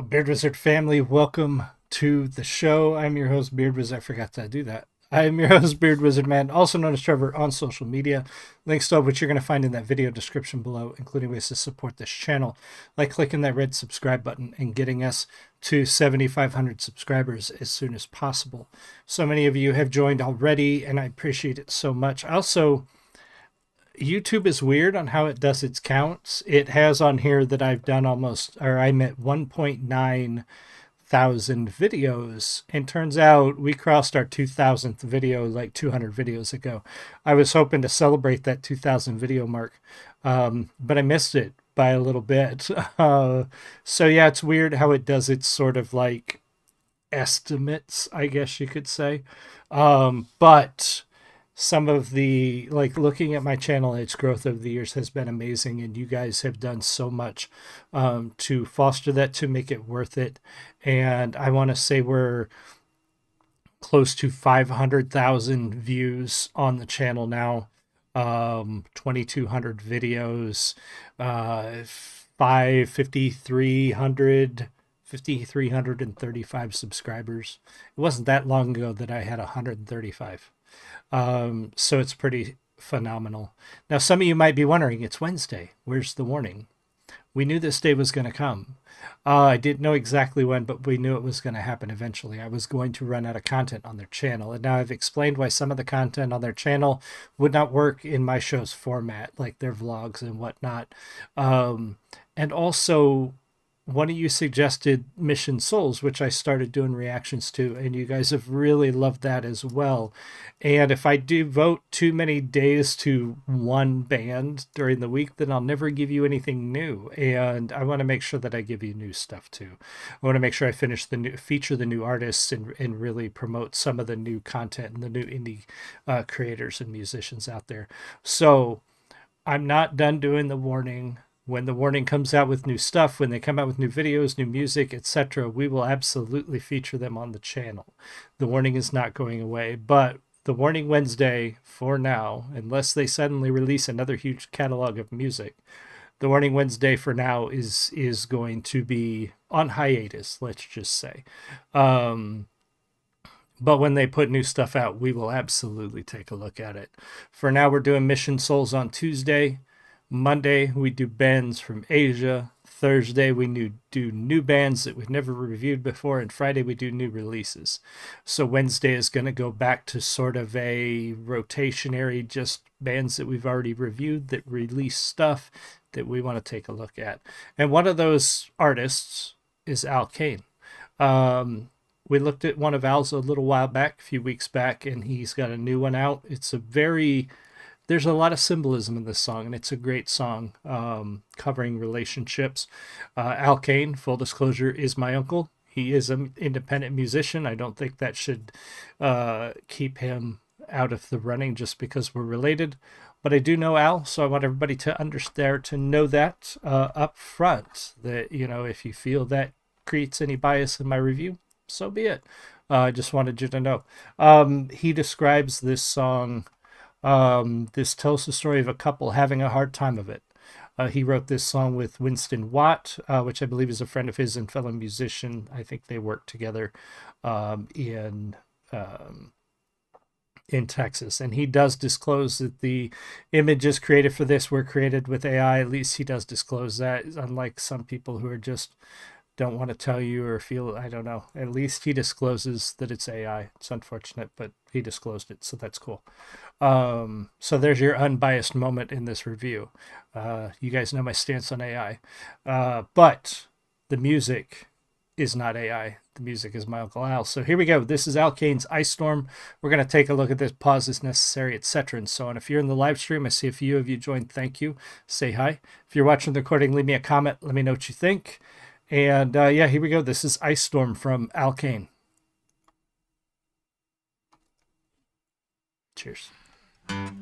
Beard Wizard family? Welcome to the show. I'm your host, Beard Wizard. I forgot to do that. I am your host, Beard Wizard Man, also known as Trevor on social media. Links to which you're going to find in that video description below, including ways to support this channel, like clicking that red subscribe button and getting us to 7,500 subscribers as soon as possible. So many of you have joined already, and I appreciate it so much. Also, YouTube is weird on how it does its counts. It has on here that I'm at 1.9 thousand videos, and turns out we crossed our 2,000th video like 200 videos ago. I was hoping to celebrate that 2,000 video mark, but I missed it by a little bit. So yeah, it's weird how it does its sort of like estimates, I guess you could say. But some of the, like, looking at my channel, its growth over the years has been amazing, and you guys have done so much to foster that, to make it worth it. And I want to say we're close to 500,000 views on the channel now, 2,200 videos, 5,335 subscribers. It wasn't that long ago that I had 135. So it's pretty phenomenal. Now, some of you might be wondering, it's Wednesday. Where's the warning? We knew this day was going to come. I didn't know exactly when, but we knew it was going to happen eventually. I was going to run out of content on their channel. And now I've explained why some of the content on their channel would not work in my show's format, like their vlogs and whatnot. And also, one of you suggested Mission Souls, which I started doing reactions to, and you guys have really loved that as well. And if I devote too many days to one band during the week, then I'll never give you anything new. And I want to make sure that I give you new stuff too. I want to make sure I feature the new artists and really promote some of the new content and the new indie creators and musicians out there. So I'm not done doing the warning. When the warning comes out with new stuff, when they come out with new videos, new music, etc., we will absolutely feature them on the channel. The warning is not going away, but the warning Wednesday, for now, unless they suddenly release another huge catalog of music, the warning Wednesday for now is going to be on hiatus, let's just say. But when they put new stuff out, we will absolutely take a look at it. For now, we're doing Mission Souls on Tuesday. Monday, we do bands from Asia. Thursday, we do new bands that we've never reviewed before. And Friday, we do new releases. So Wednesday is going to go back to sort of a rotationary, just bands that we've already reviewed that release stuff that we want to take a look at. And one of those artists is Cain. We looked at one of Al's a little while back, a few weeks back, and he's got a new one out. There's a lot of symbolism in this song, and it's a great song covering relationships. Cain, full disclosure, is my uncle. He is an independent musician. I don't think that should keep him out of the running just because we're related. But I do know Al, so I want everybody to understand, to know that up front, that, you know, if you feel that creates any bias in my review, so be it. I just wanted you to know. He describes this song. This tells the story of a couple having a hard time of it. He wrote this song with Winston Watt, which I believe is a friend of his and fellow musician. I think they worked together in Texas. And he does disclose that the images created for this were created with AI. At least he does disclose that, unlike some people who are just don't want to tell you or feel, I don't know. At least he discloses that it's AI. It's unfortunate, but he disclosed it, so that's cool. So there's your unbiased moment in this review. You guys know my stance on AI. But the music is not AI. The music is my Uncle Al. So here we go. This is Cain's Ice Storm. We're going to take a look at this, pause as necessary, etc. and so on. If you're in the live stream, I see a few of you joined. Thank you. Say hi. If you're watching the recording, leave me a comment. Let me know what you think. And yeah, here we go. This is Ice Storm from Cain. Cheers. Had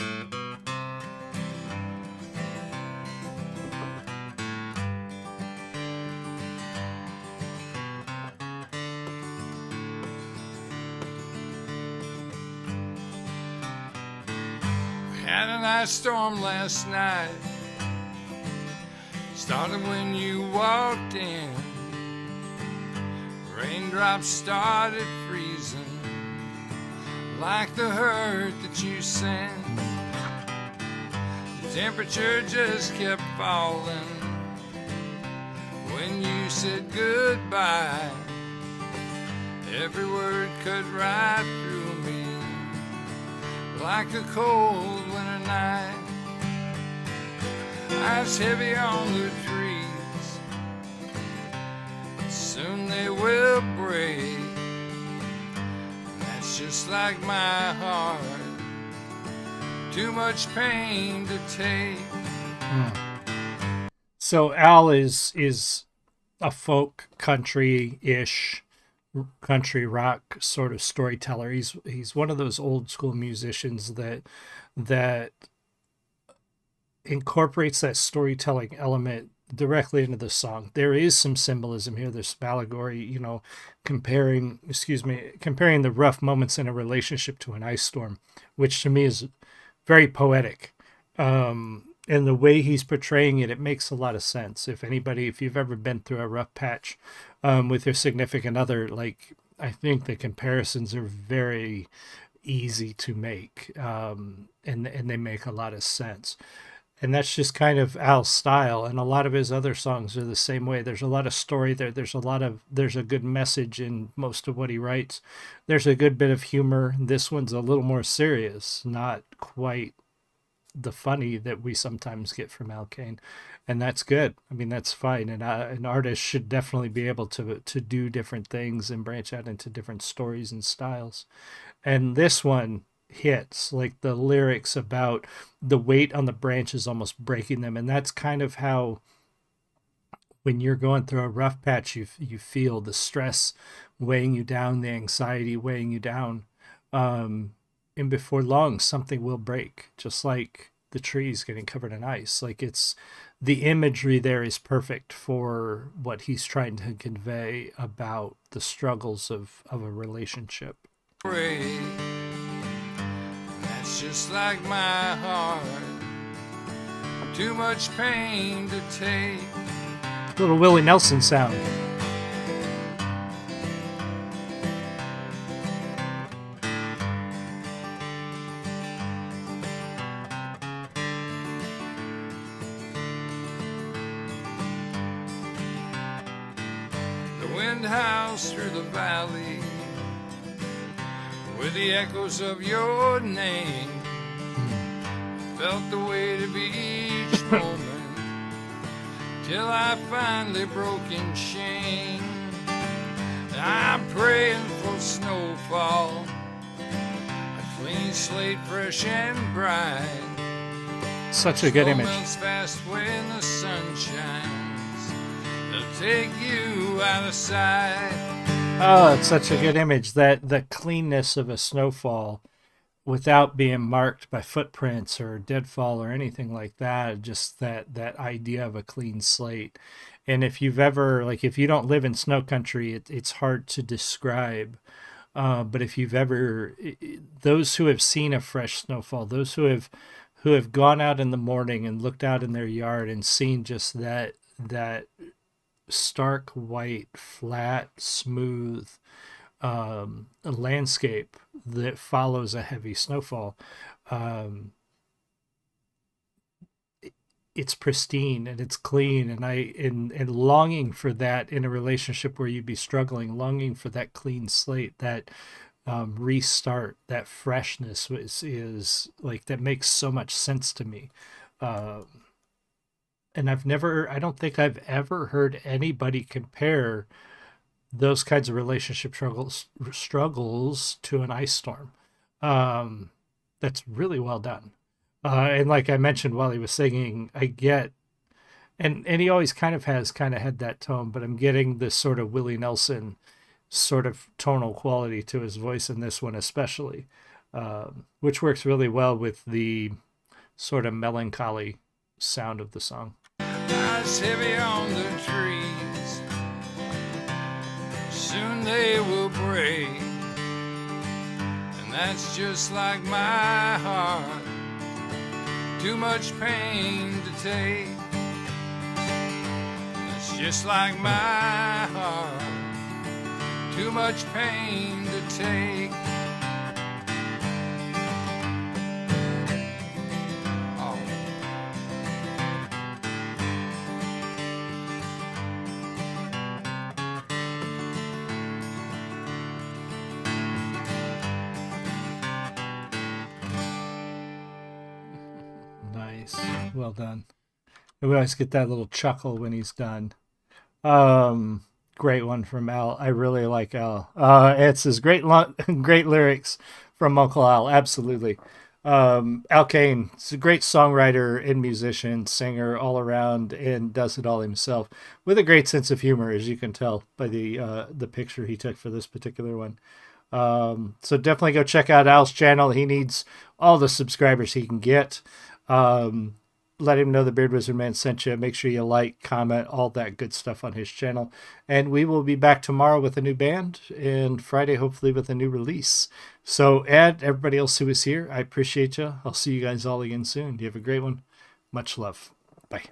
an ice storm last night. Started when you walked in. Raindrops started freezing like the hurt that you sent. The temperature just kept falling when you said goodbye. Every word cut right through me like a cold winter night. Ice heavy on the trees, soon they will break. That's just like my heart, too much pain to take. So Al is a folk country-ish, country rock sort of storyteller. He's one of those old school musicians that incorporates that storytelling element directly into the song. There is some symbolism here. There's some allegory, comparing the rough moments in a relationship to an ice storm, which to me is very poetic. And the way he's portraying it, it makes a lot of sense. If you've ever been through a rough patch with your significant other, I think the comparisons are very easy to make, and they make a lot of sense. And that's just kind of Al's style, and a lot of his other songs are the same way. There's a lot of story there. There's a good message in most of what he writes. There's a good bit of humor. This one's a little more serious, not quite the funny that we sometimes get from Al Cain, and that's good. I mean, that's fine. And an artist should definitely be able to do different things and branch out into different stories and styles. And this one hits, like the lyrics about the weight on the branches almost breaking them, and that's kind of how, when you're going through a rough patch, you feel the stress weighing you down, the anxiety weighing you down. And before long, something will break, just like the trees getting covered in ice. The imagery there is perfect for what he's trying to convey about the struggles of a relationship. That's just like my heart, too much pain to take. Little Willie Nelson sound. The wind howls through the valley with the echoes of your name. Felt the weight of each moment till I finally broke in shame. I'm praying for snowfall, a clean slate, fresh and bright. Such a good image. Melts fast when the sun shines. It'll take you out of sight. Oh, it's such a good image. That the cleanness of a snowfall without being marked by footprints or deadfall or anything like that. Just that idea of a clean slate. And if you've ever, if you don't live in snow country, it's hard to describe. But if you've ever, those who have seen a fresh snowfall, those who have gone out in the morning and looked out in their yard and seen just that stark white, flat, smooth landscape that follows a heavy snowfall. It's pristine and it's clean, and longing for that in a relationship where you'd be struggling, longing for that clean slate, that restart, that freshness is that makes so much sense to me. And I don't think I've ever heard anybody compare those kinds of relationship struggles to an ice storm. That's really well done. And like I mentioned while he was singing, I get, and he always kind of had that tone, but I'm getting this sort of Willie Nelson sort of tonal quality to his voice in this one especially, which works really well with the sort of melancholy sound of the song. Ice heavy on the trees, soon they will break, and that's just like my heart, too much pain to take. That's just like my heart, too much pain to take. Oh. Nice. Well done. And we always get that little chuckle when he's done. Great one from Al. I really like Al. It's his great lyrics from Uncle Al. Absolutely. Al Cain is a great songwriter and musician, singer all around, and does it all himself with a great sense of humor, as you can tell by the picture he took for this particular one. So definitely go check out Al's channel. He needs all the subscribers he can get. Let him know the Beard Wizard Man sent you. Make sure you like, comment, all that good stuff on his channel. And we will be back tomorrow with a new band, and Friday hopefully with a new release. So Ed, everybody else who is here, I appreciate you. I'll see you guys all again soon. You have a great one. Much love. Bye.